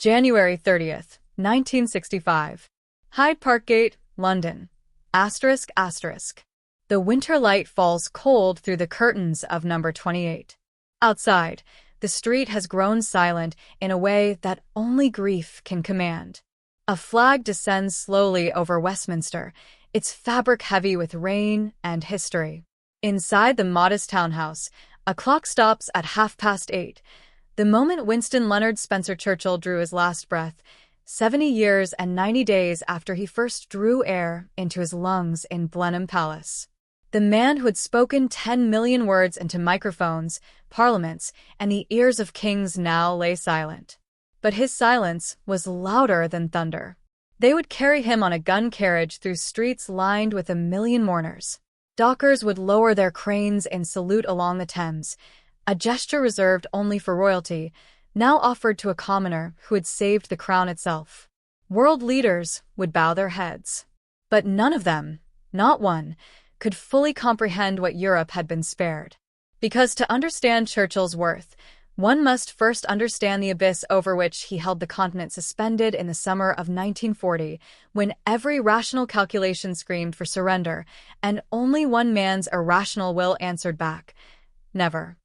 January 30th, 1965. Hyde Park Gate, London. Asterisk, asterisk. The winter light falls cold through the curtains of number 28. Outside, the street has grown silent in a way that only grief can command. A flag descends slowly over Westminster, its fabric heavy with rain and history. Inside the modest townhouse, a clock stops at 8:30, the moment Winston Leonard Spencer Churchill drew his last breath, 70 years and 90 days after he first drew air into his lungs in Blenheim Palace. The man who had spoken 10 million words into microphones, parliaments, and the ears of kings now lay silent. But his silence was louder than thunder. They would carry him on a gun carriage through streets lined with 1 million mourners. Dockers would lower their cranes in salute along the Thames, a gesture reserved only for royalty, now offered to a commoner who had saved the crown itself. World leaders would bow their heads. But none of them, not one, could fully comprehend what Europe had been spared. Because to understand Churchill's worth, one must first understand the abyss over which he held the continent suspended in the summer of 1940, when every rational calculation screamed for surrender, and only one man's irrational will answered back: never.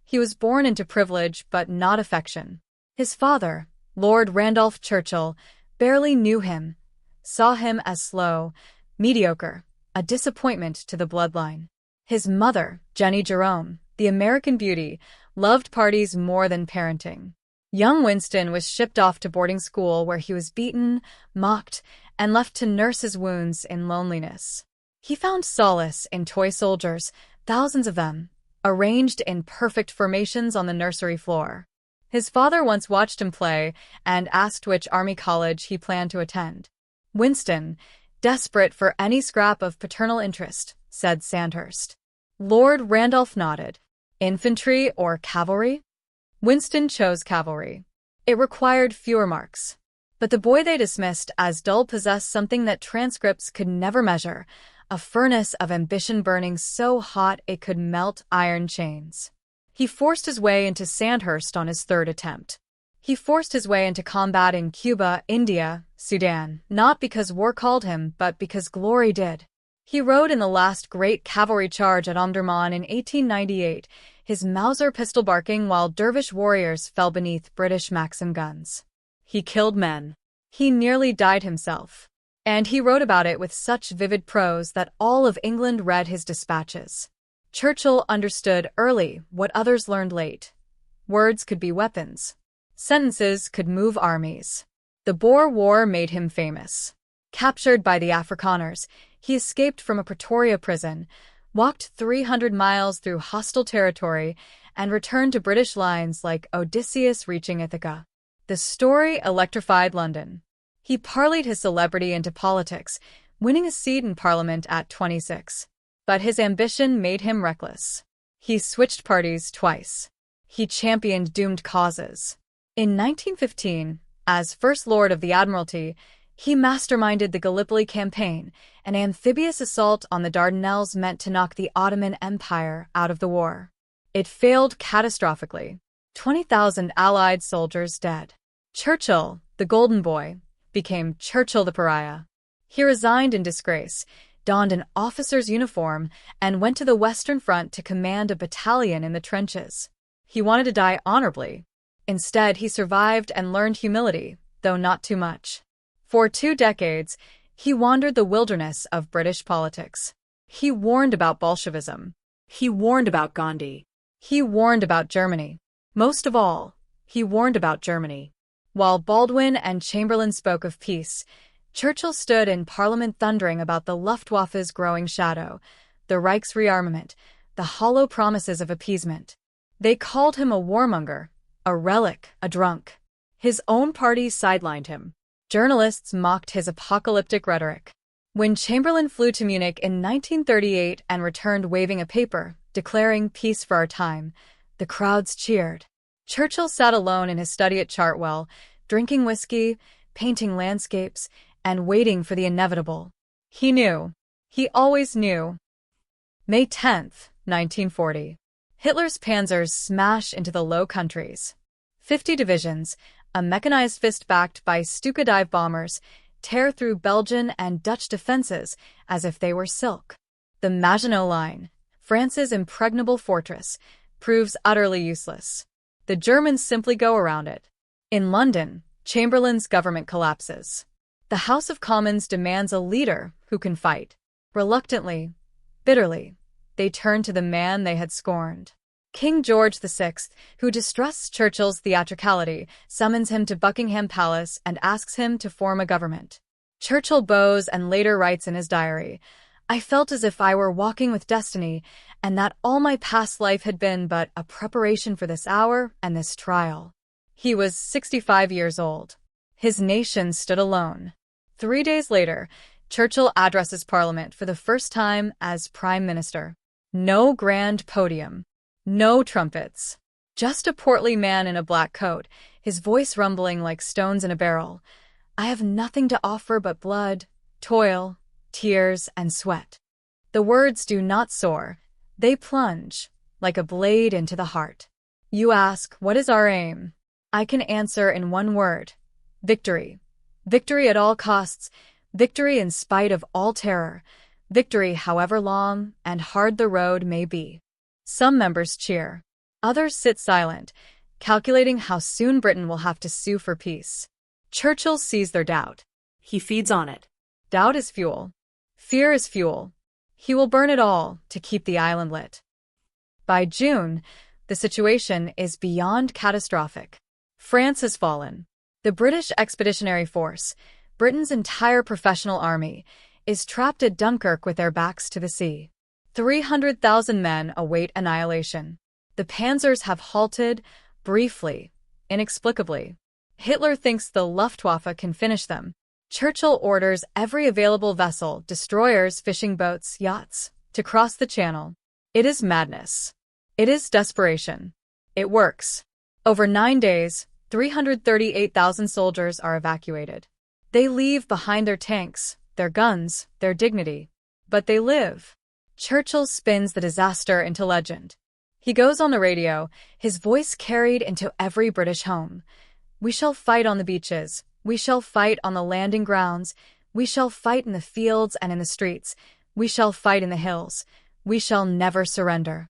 He was born into privilege but not affection. His father, Lord Randolph Churchill, barely knew him, saw him as slow, mediocre, a disappointment to the bloodline. His mother, Jenny Jerome, the American beauty, loved parties more than parenting. Young Winston was shipped off to boarding school where he was beaten, mocked, and left to nurse his wounds in loneliness. He found solace in toy soldiers, thousands of them, arranged in perfect formations on the nursery floor. His father once watched him play and asked which army college he planned to attend. Winston, desperate for any scrap of paternal interest, said Sandhurst. Lord Randolph nodded. Infantry or cavalry? Winston chose cavalry. It required fewer marks. But the boy they dismissed as dull possessed something that transcripts could never measure, a furnace of ambition burning so hot it could melt iron chains. He forced his way into Sandhurst on his third attempt. He forced his way into combat in Cuba, India, Sudan, not because war called him, but because glory did. He rode in the last great cavalry charge at Omdurman in 1898, his Mauser pistol barking while dervish warriors fell beneath British Maxim guns. He killed men. He nearly died himself. And he wrote about it with such vivid prose that all of England read his dispatches. Churchill understood early what others learned late. Words could be weapons. Sentences could move armies. The Boer War made him famous. Captured by the Afrikaners, he escaped from a Pretoria prison, walked 300 miles through hostile territory, and returned to British lines like Odysseus reaching Ithaca. The story electrified London. He parlayed his celebrity into politics, winning a seat in Parliament at 26. But his ambition made him reckless. He switched parties twice. He championed doomed causes. In 1915, as First Lord of the Admiralty, he masterminded the Gallipoli campaign, an amphibious assault on the Dardanelles meant to knock the Ottoman Empire out of the war. It failed catastrophically. 20,000 Allied soldiers dead. Churchill, the golden boy, became Churchill the pariah. He resigned in disgrace, donned an officer's uniform, and went to the Western Front to command a battalion in the trenches. He wanted to die honorably. Instead, he survived and learned humility, though not too much. For 2 decades, he wandered the wilderness of British politics. He warned about Bolshevism. He warned about Gandhi. He warned about Germany. Most of all, he warned about Germany. While Baldwin and Chamberlain spoke of peace, Churchill stood in Parliament thundering about the Luftwaffe's growing shadow, the Reich's rearmament, the hollow promises of appeasement. They called him a warmonger, a relic, a drunk. His own party sidelined him. Journalists mocked his apocalyptic rhetoric. When Chamberlain flew to Munich in 1938 and returned waving a paper, declaring peace for our time, the crowds cheered. Churchill sat alone in his study at Chartwell, drinking whiskey, painting landscapes, and waiting for the inevitable. He knew. He always knew. May 10th, 1940. Hitler's panzers smash into the Low Countries. 50 divisions, a mechanized fist backed by Stuka dive bombers, tear through Belgian and Dutch defenses as if they were silk. The Maginot Line, France's impregnable fortress, proves utterly useless. The Germans simply go around it. In London, Chamberlain's government collapses. The House of Commons demands a leader who can fight. Reluctantly, bitterly, they turn to the man they had scorned. King George VI, who distrusts Churchill's theatricality, summons him to Buckingham Palace and asks him to form a government. Churchill bows and later writes in his diary, "I felt as if I were walking with destiny, and that all my past life had been but a preparation for this hour and this trial." He was 65 years old. His nation stood alone. 3 days later, Churchill addresses Parliament for the first time as Prime Minister. No grand podium. No trumpets. Just a portly man in a black coat, his voice rumbling like stones in a barrel. "I have nothing to offer but blood, toil, tears, and sweat." The words do not soar. They plunge, like a blade into the heart. You ask, what is our aim? I can answer in one word. Victory. Victory at all costs. Victory in spite of all terror. Victory however long and hard the road may be. Some members cheer. Others sit silent, calculating how soon Britain will have to sue for peace. Churchill sees their doubt. He feeds on it. Doubt is fuel. Fear is fuel. He will burn it all to keep the island lit. By June, the situation is beyond catastrophic. France has fallen. The British Expeditionary Force, Britain's entire professional army, is trapped at Dunkirk with their backs to the sea. 300,000 men await annihilation. The panzers have halted, briefly, inexplicably. Hitler thinks the Luftwaffe can finish them. Churchill orders every available vessel, destroyers, fishing boats, yachts, to cross the channel. It is madness. It is desperation. It works. Over 9 days, 338,000 soldiers are evacuated. They leave behind their tanks, their guns, their dignity. But they live. Churchill spins the disaster into legend. He goes on the radio, his voice carried into every British home. "We shall fight on the beaches. We shall fight on the landing grounds. We shall fight in the fields and in the streets. We shall fight in the hills. We shall never surrender."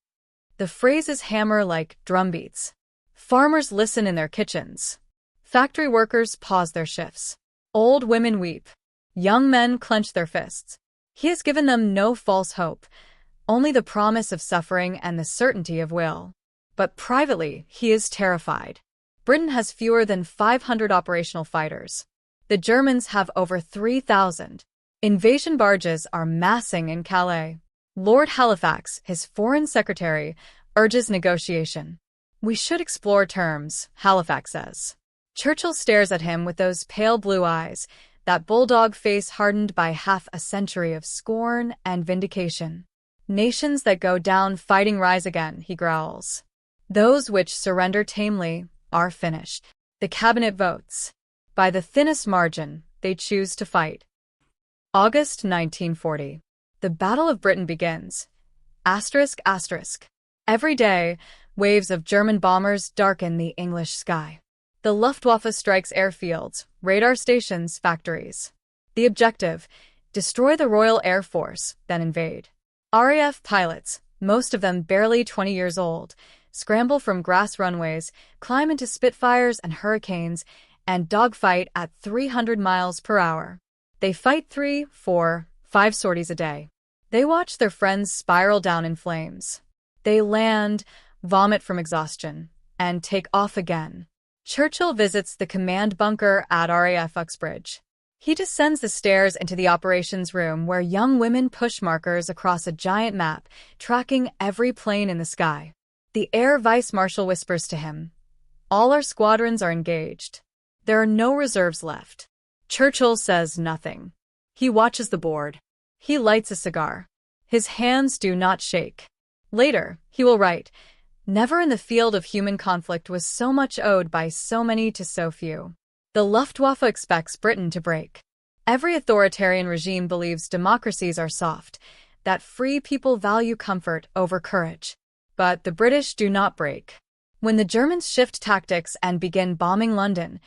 The phrases hammer like drumbeats. Farmers listen in their kitchens. Factory workers pause their shifts. Old women weep. Young men clench their fists. He has given them no false hope, only the promise of suffering and the certainty of will. But privately, he is terrified. Britain has fewer than 500 operational fighters. The Germans have over 3,000. Invasion barges are massing in Calais. Lord Halifax, his foreign secretary, urges negotiation. "We should explore terms," Halifax says. Churchill stares at him with those pale blue eyes, that bulldog face hardened by half a century of scorn and vindication. "Nations that go down fighting rise again," he growls. "Those which surrender tamely are finished." The cabinet votes. By the thinnest margin, they choose to fight. August 1940. The Battle of Britain begins. ****. Every day, waves of German bombers darken the English sky. The Luftwaffe strikes airfields, radar stations, factories. The objective: destroy the Royal Air Force, then invade. RAF pilots, most of them barely 20 years old, scramble from grass runways, climb into Spitfires and Hurricanes, and dogfight at 300 miles per hour. They fight 3, 4, 5 sorties a day. They watch their friends spiral down in flames. They land, vomit from exhaustion, and take off again. Churchill visits the command bunker at RAF Uxbridge. He descends the stairs into the operations room where young women push markers across a giant map, tracking every plane in the sky. The Air Vice Marshal whispers to him, "All our squadrons are engaged. There are no reserves left." Churchill says nothing. He watches the board. He lights a cigar. His hands do not shake. Later, he will write, "Never in the field of human conflict was so much owed by so many to so few." The Luftwaffe expects Britain to break. Every authoritarian regime believes democracies are soft, that free people value comfort over courage. But the British do not break. When the Germans shift tactics and begin bombing London,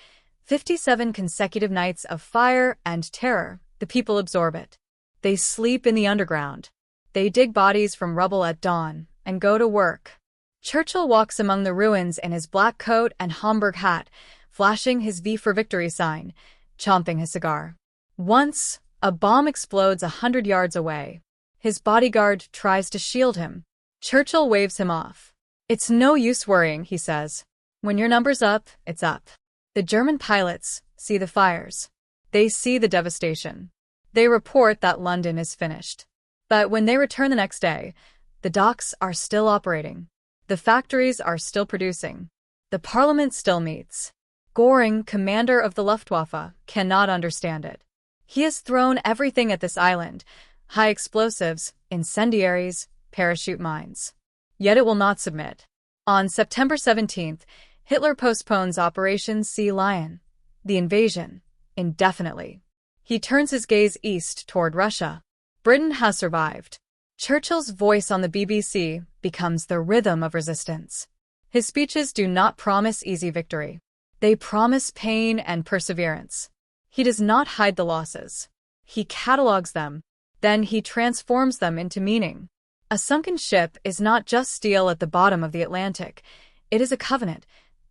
57 consecutive nights of fire and terror, the people absorb it. They sleep in the underground. They dig bodies from rubble at dawn and go to work. Churchill walks among the ruins in his black coat and Homburg hat, flashing his V for Victory sign, chomping his cigar. Once, a bomb explodes 100 yards away. His bodyguard tries to shield him. Churchill waves him off. "It's no use worrying," he says. "When your number's up, it's up." The German pilots see the fires. They see the devastation. They report that London is finished. But when they return the next day, the docks are still operating. The factories are still producing. The parliament still meets. Göring, commander of the Luftwaffe, cannot understand it. He has thrown everything at this island: high explosives, incendiaries, parachute mines. Yet it will not submit. On September 17th, Hitler postpones Operation Sea Lion, the invasion, indefinitely. He turns his gaze east toward Russia. Britain has survived. Churchill's voice on the BBC becomes the rhythm of resistance. His speeches do not promise easy victory. They promise pain and perseverance. He does not hide the losses. He catalogues them, then he transforms them into meaning. A sunken ship is not just steel at the bottom of the Atlantic. It is a covenant,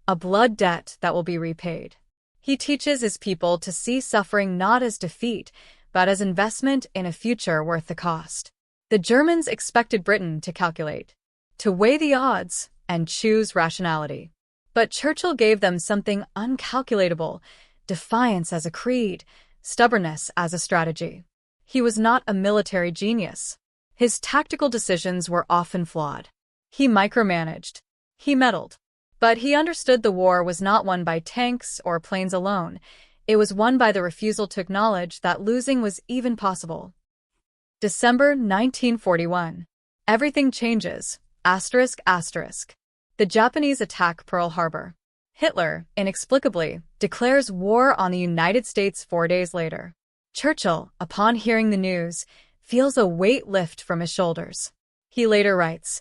a blood debt that will be repaid. He teaches his people to see suffering not as defeat, but as investment in a future worth the cost. The Germans expected Britain to calculate, to weigh the odds, and choose rationality. But Churchill gave them something uncalculatable: defiance as a creed, stubbornness as a strategy. He was not a military genius. His tactical decisions were often flawed. He micromanaged. He meddled. But he understood the war was not won by tanks or planes alone. It was won by the refusal to acknowledge that losing was even possible. December 1941. Everything changes. The Japanese attack Pearl Harbor. Hitler, inexplicably, declares war on the United States 4 days later. Churchill, upon hearing the news, feels a weight lift from his shoulders. He later writes,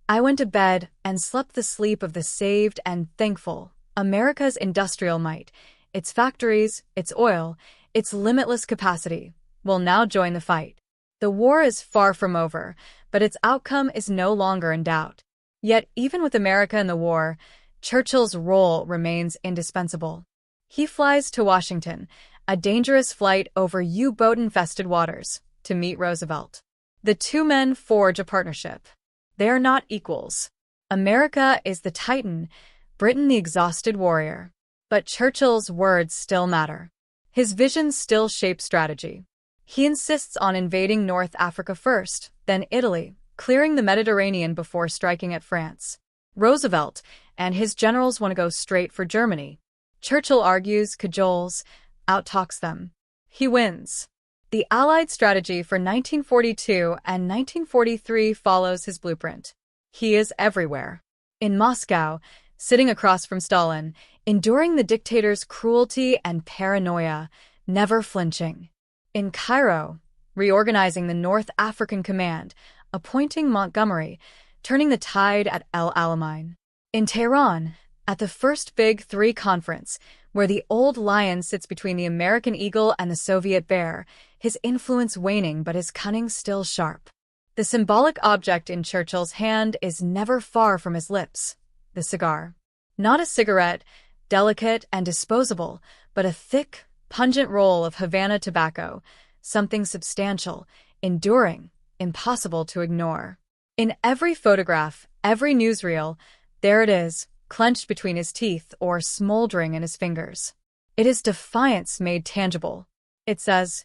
"I went to bed and slept the sleep of the saved and thankful. America's industrial might, its factories, its oil, its limitless capacity, will now join the fight. The war is far from over, but its outcome is no longer in doubt." Yet, even with America in the war, Churchill's role remains indispensable. He flies to Washington, a dangerous flight over U-boat-infested waters, to meet Roosevelt. The two men forge a partnership. They are not equals. America is the titan, Britain the exhausted warrior. But Churchill's words still matter. His vision still shapes strategy. He insists on invading North Africa first, then Italy, clearing the Mediterranean before striking at France. Roosevelt and his generals want to go straight for Germany. Churchill argues, cajoles, outtalks them. He wins. The Allied strategy for 1942 and 1943 follows his blueprint. He is everywhere. In Moscow, sitting across from Stalin, enduring the dictator's cruelty and paranoia, never flinching. In Cairo, reorganizing the North African Command, appointing Montgomery, turning the tide at El Alamein. In Tehran, at the first Big Three conference, where the old lion sits between the American eagle and the Soviet bear, his influence waning but his cunning still sharp. The symbolic object in Churchill's hand is never far from his lips: the cigar. Not a cigarette, delicate and disposable, but a thick, pungent roll of Havana tobacco, something substantial, enduring, impossible to ignore. In every photograph, every newsreel, there it is, clenched between his teeth or smoldering in his fingers. It is defiance made tangible. It says,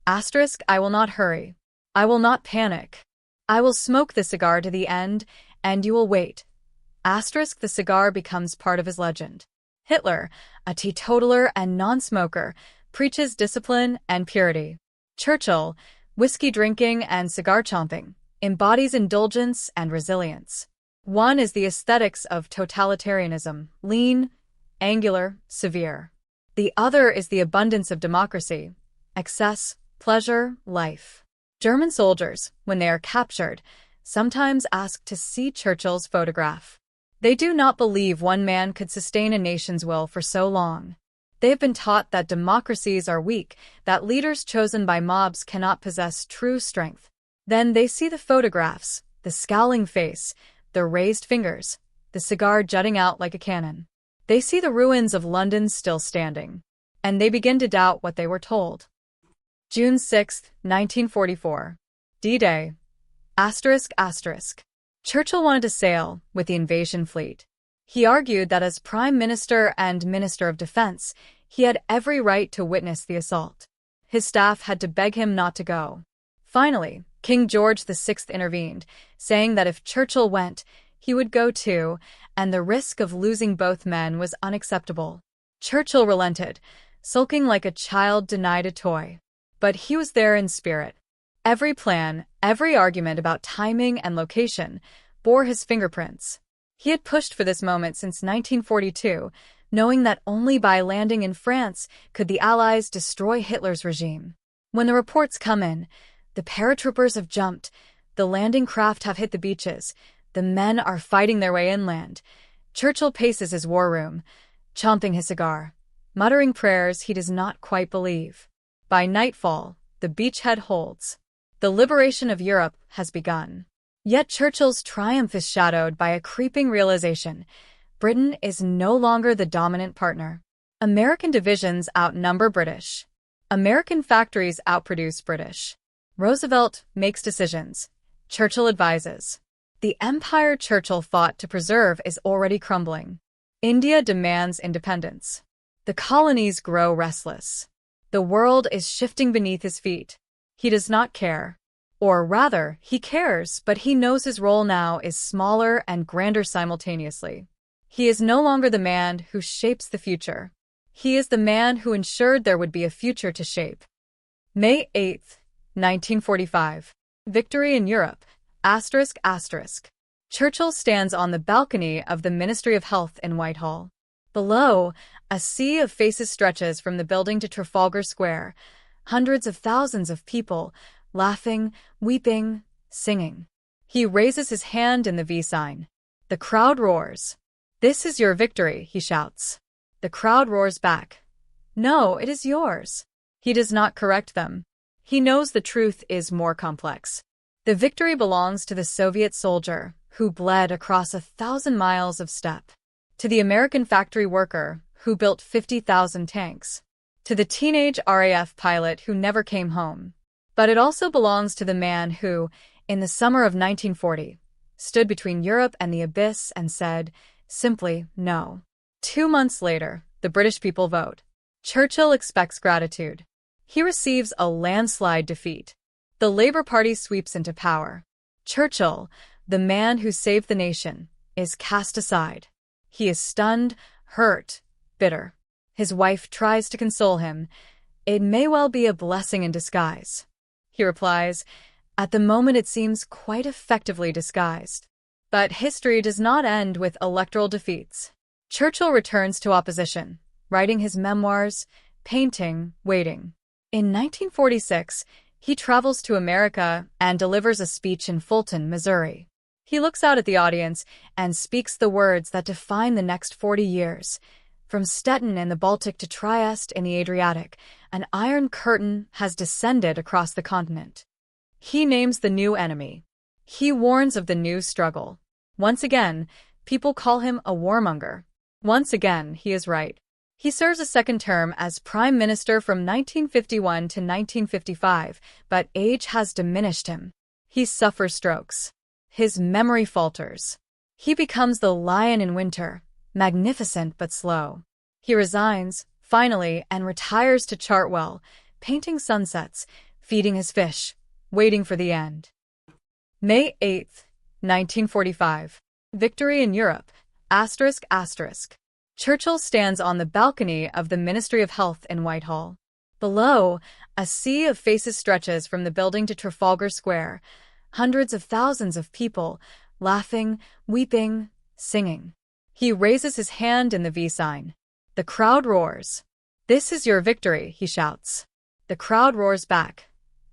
"I will not hurry. I will not panic. I will smoke the cigar to the end, and you will wait." The cigar becomes part of his legend. Hitler, a teetotaler and non-smoker, preaches discipline and purity. Churchill, whiskey drinking and cigar chomping, embodies indulgence and resilience. One is the aesthetics of totalitarianism: lean, angular, severe. The other is the abundance of democracy: excess, pleasure, life. German soldiers, when they are captured, sometimes ask to see Churchill's photograph. They do not believe one man could sustain a nation's will for so long. They have been taught that democracies are weak, that leaders chosen by mobs cannot possess true strength. Then they see the photographs, the scowling face, the raised fingers, the cigar jutting out like a cannon. They see the ruins of London still standing, and they begin to doubt what they were told. June 6, 1944. D-Day. Churchill wanted to sail with the invasion fleet. He argued that as Prime Minister and Minister of Defense, he had every right to witness the assault. His staff had to beg him not to go. Finally, King George VI intervened, saying that if Churchill went, he would go too, and the risk of losing both men was unacceptable. Churchill relented, sulking like a child denied a toy. But he was there in spirit. Every plan, every argument about timing and location bore his fingerprints. He had pushed for this moment since 1942, knowing that only by landing in France could the Allies destroy Hitler's regime. When the reports come in, the paratroopers have jumped, the landing craft have hit the beaches, the men are fighting their way inland. Churchill paces his war room, chomping his cigar, muttering prayers he does not quite believe. By nightfall, the beachhead holds. The liberation of Europe has begun. Yet Churchill's triumph is shadowed by a creeping realization: Britain is no longer the dominant partner. American divisions outnumber British. American factories outproduce British. Roosevelt makes decisions. Churchill advises. The empire Churchill fought to preserve is already crumbling. India demands independence. The colonies grow restless. The world is shifting beneath his feet. He does not care. Or rather, he cares, but he knows his role now is smaller and grander simultaneously. He is no longer the man who shapes the future. He is the man who ensured there would be a future to shape. May 8, 1945. Victory in Europe. Churchill stands on the balcony of the Ministry of Health in Whitehall. Below, a sea of faces stretches from the building to Trafalgar Square. Hundreds of thousands of people, laughing, weeping, singing. He raises his hand in the V sign. The crowd roars. "This is your victory," he shouts. The crowd roars back. "No, it is yours." He does not correct them. He knows the truth is more complex. The victory belongs to the Soviet soldier who bled across 1,000 miles of steppe, to the American factory worker who built 50,000 tanks, to the teenage RAF pilot who never came home. But it also belongs to the man who, in the summer of 1940, stood between Europe and the abyss and said, simply, no. 2 months later, the British people vote. Churchill expects gratitude. He receives a landslide defeat. The Labour Party sweeps into power. Churchill, the man who saved the nation, is cast aside. He is stunned, hurt, bitter. His wife tries to console him. "It may well be a blessing in disguise." He replies, "At the moment it seems quite effectively disguised." But history does not end with electoral defeats. Churchill returns to opposition, writing his memoirs, painting, waiting. In 1946, he travels to America and delivers a speech in Fulton, Missouri. He looks out at the audience and speaks the words that define the next 40 years. From Stettin in the Baltic to Trieste in the Adriatic, an iron curtain has descended across the continent. He names the new enemy. He warns of the new struggle. Once again, people call him a warmonger. Once again, he is right. He serves a second term as Prime Minister from 1951 to 1955, but age has diminished him. He suffers strokes. His memory falters. He becomes the lion in winter, magnificent but slow. He resigns, finally, and retires to Chartwell, painting sunsets, feeding his fish, waiting for the end. May 8, 1945. Victory in Europe. Churchill stands on the balcony of the Ministry of Health in Whitehall. Below, a sea of faces stretches from the building to Trafalgar Square. Hundreds of thousands of people, laughing, weeping, singing. He raises his hand in the V sign. The crowd roars. "This is your victory," he shouts. The crowd roars back.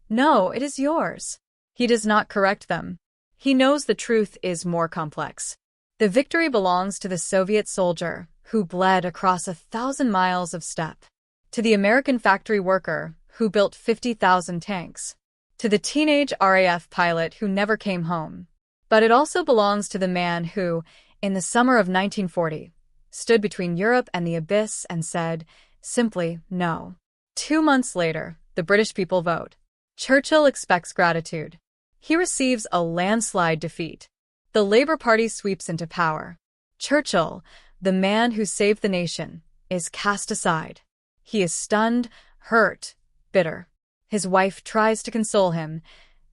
"No, it is yours." He does not correct them. He knows the truth is more complex. The victory belongs to the Soviet soldier who bled across 1,000 miles of steppe, to the American factory worker who built 50,000 tanks, to the teenage RAF pilot who never came home. But it also belongs to the man who, in the summer of 1940, stood between Europe and the abyss and said, simply, no. 2 months later, the British people vote. Churchill expects gratitude. He receives a landslide defeat. The Labour Party sweeps into power. Churchill, the man who saved the nation, is cast aside. He is stunned, hurt, bitter. His wife tries to console him.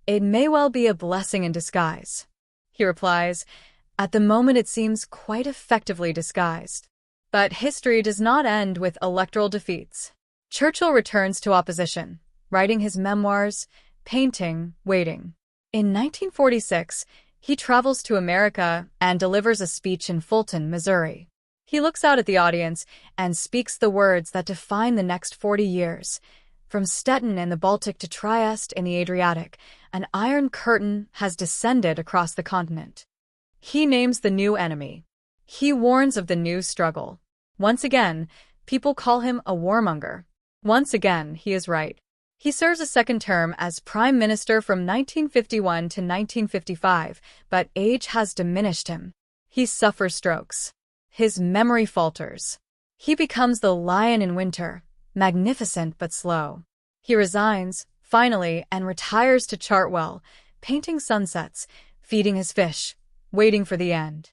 It may well be a blessing in disguise. He replies, at the moment it seems quite effectively disguised. But history does not end with electoral defeats. Churchill returns to opposition, writing his memoirs, painting, waiting. In 1946, he travels to America and delivers a speech in Fulton, Missouri. He looks out at the audience and speaks the words that define the next 40 years. From Stettin in the Baltic to Trieste in the Adriatic, an iron curtain has descended across the continent. He names the new enemy. He warns of the new struggle. Once again, people call him a warmonger. Once again, he is right. He serves a second term as Prime Minister from 1951 to 1955, but age has diminished him. He suffers strokes. His memory falters. He becomes the lion in winter, magnificent but slow. He resigns, finally, and retires to Chartwell, painting sunsets, feeding his fish, waiting for the end.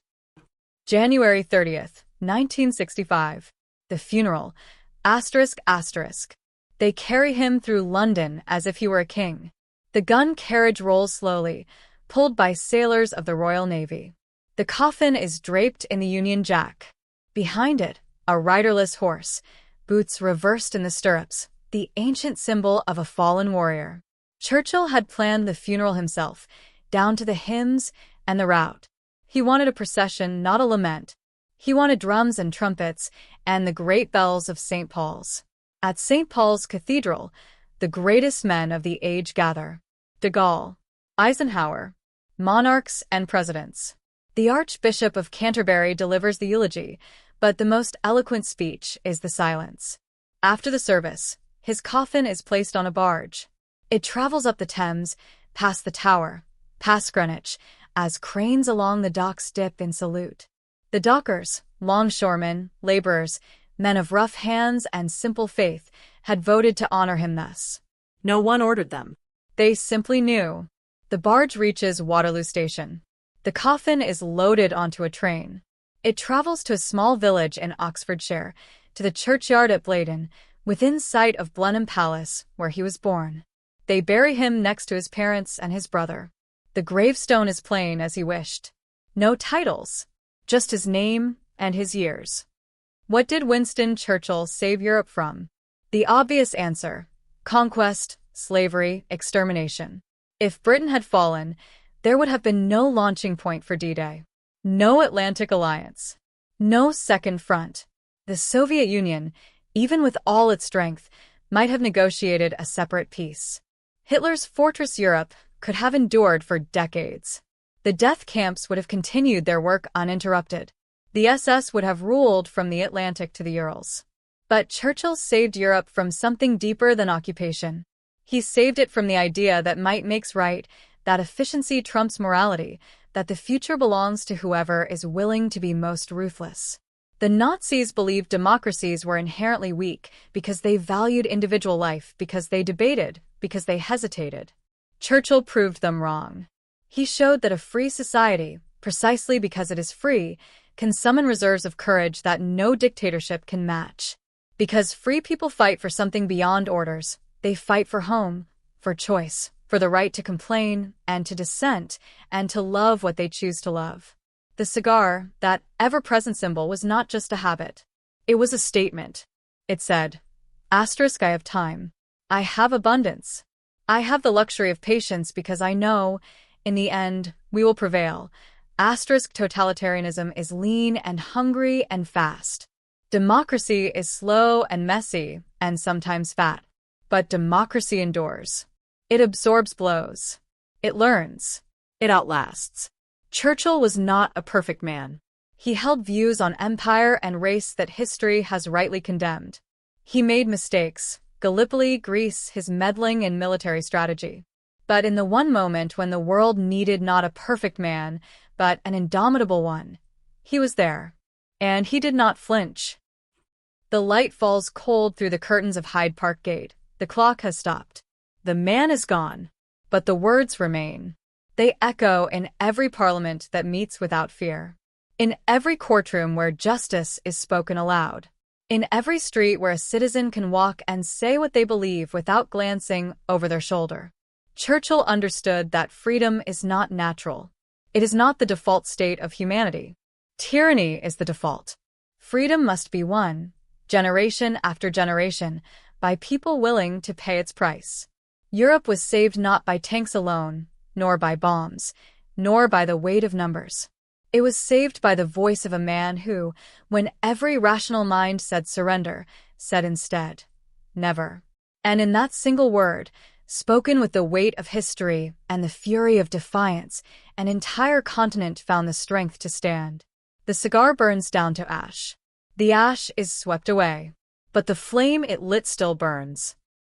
January 30th, 1965. The funeral. ****. They carry him through London as if he were a king. The gun carriage rolls slowly, pulled by sailors of the Royal Navy. The coffin is draped in the Union Jack. Behind it, a riderless horse, boots reversed in the stirrups, the ancient symbol of a fallen warrior. Churchill had planned the funeral himself, down to the hymns and the route. He wanted a procession, not a lament. He wanted drums and trumpets and the great bells of St. Paul's. At St. Paul's Cathedral, the greatest men of the age gather. De Gaulle, Eisenhower, monarchs and presidents. The Archbishop of Canterbury delivers the eulogy, but the most eloquent speech is the silence. After the service, his coffin is placed on a barge. It travels up the Thames, past the Tower, past Greenwich, as cranes along the docks dip in salute. The dockers, longshoremen, laborers, men of rough hands and simple faith, had voted to honor him thus. No one ordered them. They simply knew. The barge reaches Waterloo Station. The coffin is loaded onto a train. It travels to a small village in Oxfordshire, to the churchyard at Blaydon, within sight of Blenheim Palace, where he was born. They bury him next to his parents and his brother. The gravestone is plain as he wished. No titles, just his name and his years. What did Winston Churchill save Europe from? The obvious answer: conquest, slavery, extermination. If Britain had fallen, there would have been no launching point for D-Day. No Atlantic Alliance. No Second Front. The Soviet Union, even with all its strength, might have negotiated a separate peace. Hitler's Fortress Europe could have endured for decades. The death camps would have continued their work uninterrupted. The SS would have ruled from the Atlantic to the Urals. But Churchill saved Europe from something deeper than occupation. He saved it from the idea that might makes right, that efficiency trumps morality, that the future belongs to whoever is willing to be most ruthless. The Nazis believed democracies were inherently weak because they valued individual life, because they debated, because they hesitated. Churchill proved them wrong. He showed that a free society, precisely because it is free, can summon reserves of courage that no dictatorship can match. Because free people fight for something beyond orders, they fight for home, for choice, for the right to complain and to dissent and to love what they choose to love. The cigar, that ever-present symbol, was not just a habit. It was a statement. It said, **I have time. I have abundance. I have the luxury of patience because I know, in the end, we will prevail. Totalitarianism is lean and hungry and fast. Democracy is slow and messy and sometimes fat. But democracy endures. It absorbs blows. It learns. It outlasts." Churchill was not a perfect man. He held views on empire and race that history has rightly condemned. He made mistakes, Gallipoli, Greece, his meddling in military strategy. But in the one moment when the world needed not a perfect man, but an indomitable one, he was there. And he did not flinch. The light falls cold through the curtains of Hyde Park Gate. The clock has stopped. The man is gone. But the words remain. They echo in every parliament that meets without fear. In every courtroom where justice is spoken aloud. In every street where a citizen can walk and say what they believe without glancing over their shoulder. Churchill understood that freedom is not natural. It is not the default state of humanity. Tyranny is the default. Freedom must be won, generation after generation, by people willing to pay its price. Europe was saved not by tanks alone, nor by bombs, nor by the weight of numbers. It was saved by the voice of a man who, when every rational mind said surrender, said instead, never. And in that single word, spoken with the weight of history and the fury of defiance, an entire continent found the strength to stand. The cigar burns down to ash. The ash is swept away. But the flame it lit still burns.